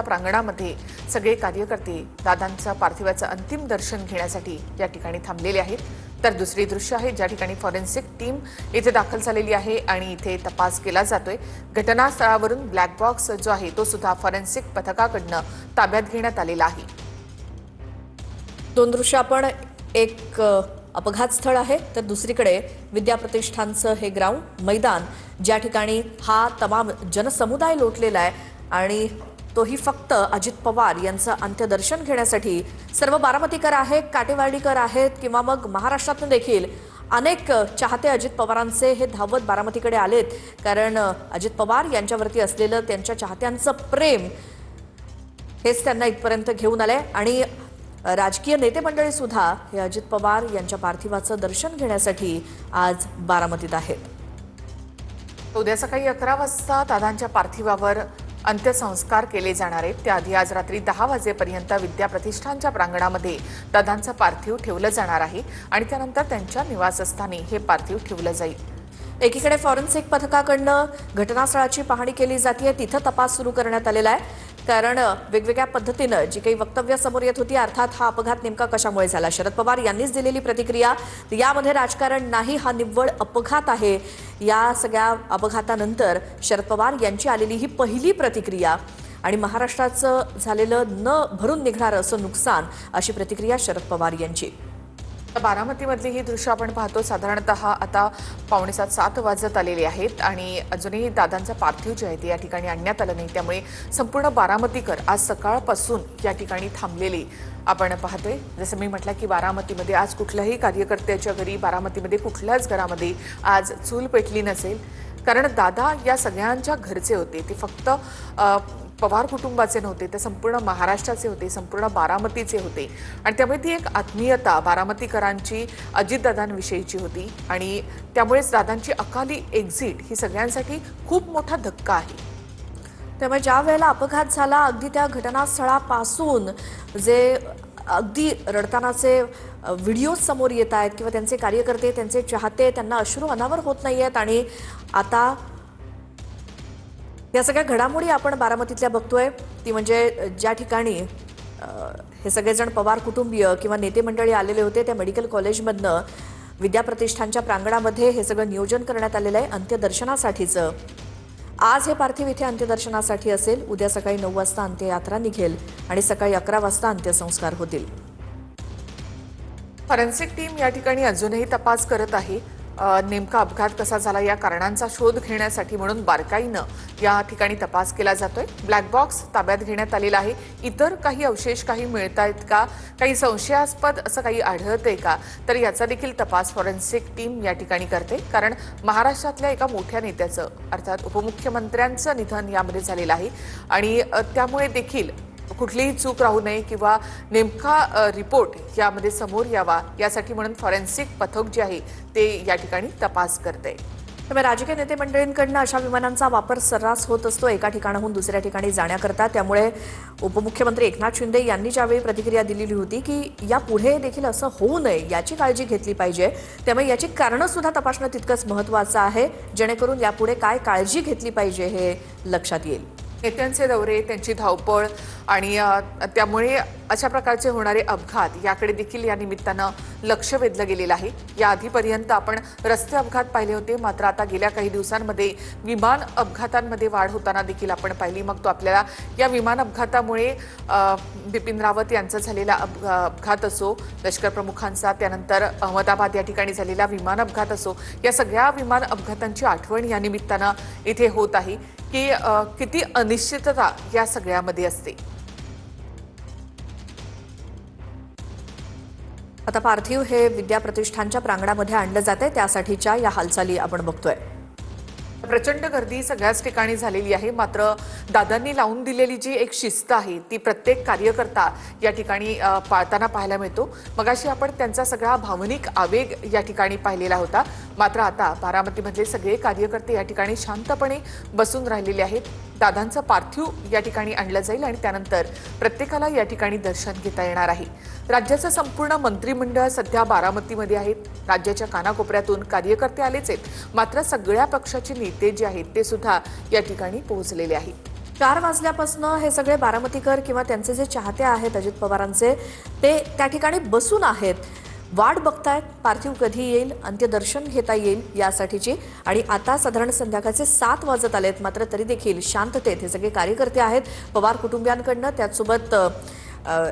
प्रांगणामध्ये सगळे कार्यकर्ते दादांच्या पार्थिवाचं अंतिम दर्शन घेण्यासाठी या ठिकाणी थांबलेले आहेत। तर दुसरी दृश्य आहे ज्या ठिकाणी फॉरेन्सिक टीम इथे दाखल झालेली आहे आणि इथे तपास केला जातोय। घटनास्थळावरून ब्लॅक बॉक्स जो आहे तो सुद्धा फॉरेन्सिक पथकाकडून ताब्यात घेण्यात आलेला आहे। दोन दृश्य आपण एक अपघात स्थळ आहे तर दुसरीकडे विद्याप्रतिष्ठानचं हे ग्राउंड मैदान ज्या ठिकाणी हा तमाम जनसमुदाय लोटलेला आहे आणि तोही फक्त अजित पवार यांचं अंत्यदर्शन घेण्यासाठी। सर्व बारामतीकर आहेत, काटेवाडीकर आहेत किंवा मग महाराष्ट्रातून देखील अनेक चाहते अजित पवारांचे हे धावत बारामतीकडे आलेत, कारण अजित पवार यांच्यावरती असलेलं त्यांच्या चाहत्यांचं प्रेम हेच त्यांना इथपर्यंत घेऊन आलंय आणि राजकीय नेते मंडळी सुद्धा हे अजित पवार यांच्या पार्थिवाचं दर्शन घेण्यासाठी आज बारामतीत आहेत। उद्या सकाळी 11 वाजता दादांच्या पार्थिवावर अंत्यसंस्कार केले जाणार आहेत। त्याआधी आज रात्री 10 वाजेपर्यंत विद्याप्रतिष्ठानच्या प्रांगणामध्ये दादांचं पार्थिव ठेवलं जाणार आहे आणि त्यानंतर त्यांच्या निवासस्थानी हे पार्थिव ठेवलं जाईल। एकीकडे फॉरेन्सिक पथकाकडून घटनास्थळाची पाहणी केली जाते, तिथं तपास सुरू करण्यात आलेला आहे, कारण वेगवेगळ्या पद्धतीनं जी काही वक्तव्य समोर येत होती, अर्थात हा अपघात नेमका कशामुळे झाला। शरद पवार यांनीच दिलेली प्रतिक्रिया, यामध्ये राजकारण नाही, हा निव्वळ अपघात आहे। या सगळ्या अपघातानंतर शरद पवार यांची आलेली ही पहिली प्रतिक्रिया आणि महाराष्ट्राचं झालेलं न भरून निघणारं असं नुकसान, अशी प्रतिक्रिया शरद पवार यांची। बारामतीमधली ही दृश्य आपण पाहतो। साधारणतः आता 6:45-7 वाजत आलेले आहेत आणि अजूनही दादांचं पार्थिव जे आहे ते या ठिकाणी आणण्यात आलं नाही, त्यामुळे संपूर्ण बारामतीकर आज सकाळपासून या ठिकाणी थांबलेले आपण पाहतोय। जसं मी म्हटलं की बारामतीमध्ये आज कुठल्याही कार्यकर्त्याच्या घरी, बारामतीमध्ये कुठल्याच घरामध्ये आज चूल पेटली नसेल, कारण दादा या सगळ्यांच्या घरचे होते। ते फक्त पवार कुटुंबाचे नव्हते, ते संपूर्ण महाराष्ट्राचे होते, संपूर्ण बारामतीचे होते आणि त्यामुळे ती एक आत्मीयता बारामतीकरांची अजितदादांविषयीची होती आणि त्यामुळेच दादांची अकाली एक्झिट ही सगळ्यांसाठी खूप मोठा धक्का आहे। त्यामुळे ज्या वेळेला अपघात झाला, अगदी त्या घटनास्थळापासून जे अगदी रडतानाचे व्हिडिओ समोर येत आहेत किंवा त्यांचे कार्यकर्ते, त्यांचे चाहते, त्यांना अश्रू अनावर होत नाही आहेत आणि आता या सगळ्या घडामोडी आपण बारामतीतल्या बघतोय, ती म्हणजे ज्या ठिकाणी हे सगळेजण पवार कुटुंबीय किंवा नेते मंडळी आलेले होते, त्या मेडिकल कॉलेजमधनं विद्याप्रतिष्ठानच्या प्रांगणामध्ये हे सगळं नियोजन करण्यात आलेलं आहे अंत्यदर्शनासाठीचं। आज हे पार्थिव इथे अंत्यदर्शनासाठी असेल, उद्या सकाळी 9 वाजता अंत्ययात्रा निघेल आणि सकाळी 11 वाजता अंत्यसंस्कार होतील। फॉरेन्सिक टीम या ठिकाणी अजूनही तपास करत आहे। नेमका अपघात कसा झाला या कारणांचा शोध घेण्यासाठी म्हणून बारकाईनं या ठिकाणी तपास केला जातोय। ब्लॅक बॉक्स ताब्यात घेण्यात आलेला आहे। इतर काही अवशेष काही मिळतायत का, काही संशयास्पद असं काही आढळतंय का, तर याचा देखील तपास फॉरेन्सिक टीम या ठिकाणी करते, कारण महाराष्ट्रातल्या एका मोठ्या नेत्याचं अर्थात उपमुख्यमंत्र्यांचं निधन यामध्ये झालेलं आहे आणि त्यामुळे देखील कुठलीही चूक राहू नये किंवा नेमका रिपोर्ट यामध्ये समोर यावा यासाठी म्हणून फॉरेन्सिक पथक जे आहे ते या ठिकाणी तपास करते। त्यामुळे राजकीय नेते मंडळींकडून अशा विमानांचा वापर सर्रास होत असतो एका ठिकाणाहून दुसऱ्या ठिकाणी जाण्याकरता। त्यामुळे उपमुख्यमंत्री एकनाथ शिंदे यांनी ज्यावेळी प्रतिक्रिया दिलेली होती की यापुढे देखील असं होऊ नये याची काळजी घेतली पाहिजे, त्यामुळे याची कारणं सुद्धा तपासणं तितकंच महत्त्वाचं आहे, जेणेकरून यापुढे काय काळजी घेतली पाहिजे हे लक्षात येईल। नेत्यांचे दौरे, त्यांची धावपळ आणि त्यामुळे अशा प्रकारचे होणारे अपघात याकडे देखील या निमित्तानं लक्ष वेधलं गेलेलं आहे। या आधीपर्यंत आपण रस्ते अपघात पाहिले होते, मात्र आता गेल्या काही दिवसांमध्ये विमान अपघातांमध्ये वाढ होताना देखील आपण पाहिली। मग तो आपल्याला या विमान अपघातामुळे बिपिन रावत यांचा झालेला अपघात असो, लष्कर प्रमुखांचा, त्यानंतर अहमदाबाद या ठिकाणी झालेला विमान अपघात असो, या सगळ्या विमान अपघातांची आठवण या निमित्तानं इथे होत आहे की किती अनिश्चितता या सगळ्यामध्ये असते। आता पार्थिव हे विद्याप्रतिष्ठानच्या प्रांगणामध्ये आणलं जाते, त्यासाठीच्या या हालचाली आपण बघतोय। प्रचंड गर्दी सगळ्याच ठिकाणी झालेली आहे, मात्र दादांनी लावून दिलेली जी एक शिस्त आहे ती प्रत्येक कार्यकर्ता या ठिकाणी पाळताना पाहायला मिळतो। मगाशी आपण त्यांचा सगळा भावनिक आवेग या ठिकाणी पाहिलेला होता, मात्र आता बारामतीमधले सगळे कार्यकर्ते या ठिकाणी शांतपणे बसून राहिलेले आहेत। दादांचं पार्थिव या ठिकाणी आणलं जाईल आणि त्यानंतर प्रत्येकाला या ठिकाणी दर्शन घेता येणार आहे। राज्याचं संपूर्ण मंत्रिमंडळ सध्या बारामतीमध्ये आहेत। राज्याच्या कानाकोपऱ्यातून कार्यकर्ते आलेच आहेत, मात्र सगळ्या पक्षाचे नेते जे आहेत ते सुद्धा या ठिकाणी पोहोचलेले आहेत। 4 वाजल्यापासून हे सगळे बारामतीकर किंवा त्यांचे जे चाहते आहेत अजित पवारांचे, ते त्या ठिकाणी बसून आहेत. वाट बघतायत पार्थिव कधी येईल, अंत्यदर्शन घेता येईल यासाठीची. आणि आता साधारण संध्याकाळचे 7 वाजत आलेत, मात्र तरी देखील शांततेत हे सगळे कार्यकर्ते आहेत. पवार कुटुंबियांकडनं, त्याचसोबत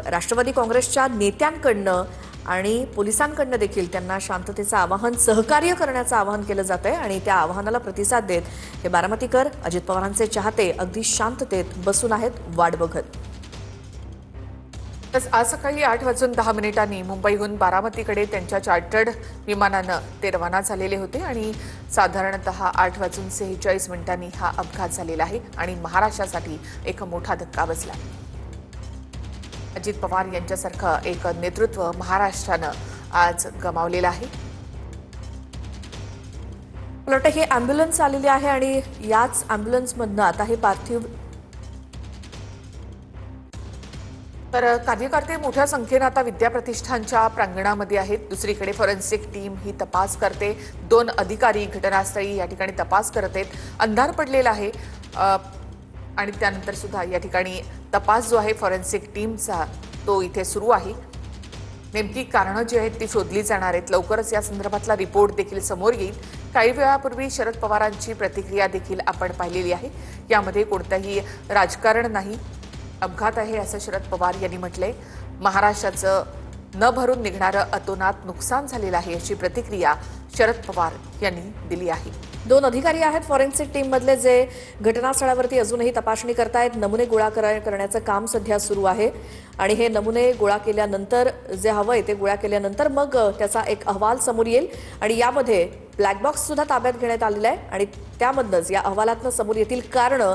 राष्ट्रवादी काँग्रेसच्या नेत्यांकडनं आणि पोलिसांकडनं देखील त्यांना शांततेचं आवाहन, सहकार्य करण्याचं आवाहन केलं जात आहे. आणि त्या आवाहनाला प्रतिसाद देत हे बारामतीकर, अजित पवारांचे चाहते अगदी शांततेत बसून आहेत, वाट बघत. आज सकाळी 8:10 मुंबईहून बारामतीकडे त्यांच्या चार्टर्ड विमानानं ते रवाना झालेले होते आणि साधारणतः 8:46 हा अपघात झालेला आहे आणि महाराष्ट्रासाठी एक मोठा धक्का बसला. अजित पवार यांच्यासारखं एक नेतृत्व महाराष्ट्रानं आज गमावलेलं आहे. मला वाटतं ही ॲम्ब्युलन्स आलेली आहे आणि याच ॲम्ब्युलन्समधनं आता हे पार्थिव. तर कार्यकर्ते मोठ्या संख्येनं आता विद्याप्रतिष्ठानच्या प्रांगणामध्ये आहेत. दुसरीकडे फॉरेन्सिक टीम ही तपास करते. 2 अधिकारी घटनास्थळी या ठिकाणी तपास करत आहेत. अंधार पडलेला आहे आणि त्यानंतर सुद्धा या ठिकाणी तपास जो आहे फॉरेन्सिक टीमचा तो इथे सुरू आहे. नेमकी कारणं जी आहेत ती शोधली जाणार आहेत. लवकरच या संदर्भातला रिपोर्ट देखील समोर येईल. काही वेळापूर्वी शरद पवारांची प्रतिक्रिया देखील आपण पाहिलेली आहे. यामध्ये कोणतंही राजकारण नाही, अपघात आहे असं शरद पवार यांनी म्हटलंय. महाराष्ट्राचं न भरून निघणारं अतोनात नुकसान झालेलं आहे अशी प्रतिक्रिया शरद पवार यांनी दिली आहे. 2 अधिकारी आहेत फॉरेन्सिक टीममधले जे घटनास्थळावरती अजूनही तपासणी करतायत. नमुने गोळा करण्याचं काम सध्या सुरू आहे आणि हे नमुने गोळा केल्यानंतर जे हवंय ते गोळा केल्यानंतर मग त्याचा एक अहवाल समोर येईल आणि यामध्ये ब्लॅक बॉक्स सुद्धा ताब्यात घेण्यात आलेला आहे आणि त्यामधनंच या अहवालातनं समोर येतील कारणं.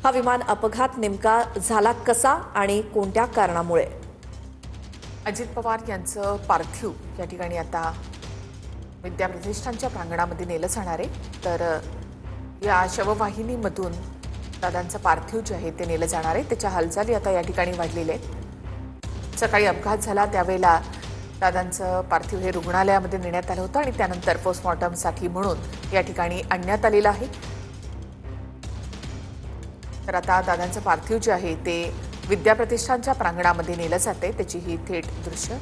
हा विमान अपघात नेमका झाला कसा आणि कोणत्या कारणामुळे. अजित पवार यांचं पार्थिव या ठिकाणी आता विद्याप्रतिष्ठानच्या प्रांगणामध्ये नेलं जाणार आहे. तर या शववाहिनीमधून दादांचं पार्थिव जे आहे ते नेलं जाणार आहे. त्याच्या हालचाली आता या ठिकाणी वाढलेल्या आहेत. सकाळी अपघात झाला त्यावेळेला दादांचं पार्थिव हे रुग्णालयामध्ये नेण्यात आलं होतं आणि त्यानंतर पोस्टमॉर्टमसाठी म्हणून या ठिकाणी आणण्यात आलेलं आहे. तर आता दादांचं पार्थिव जे आहे ते विद्याप्रतिष्ठानच्या प्रांगणामध्ये नेलं जाते. त्याची ही थेट दृश्य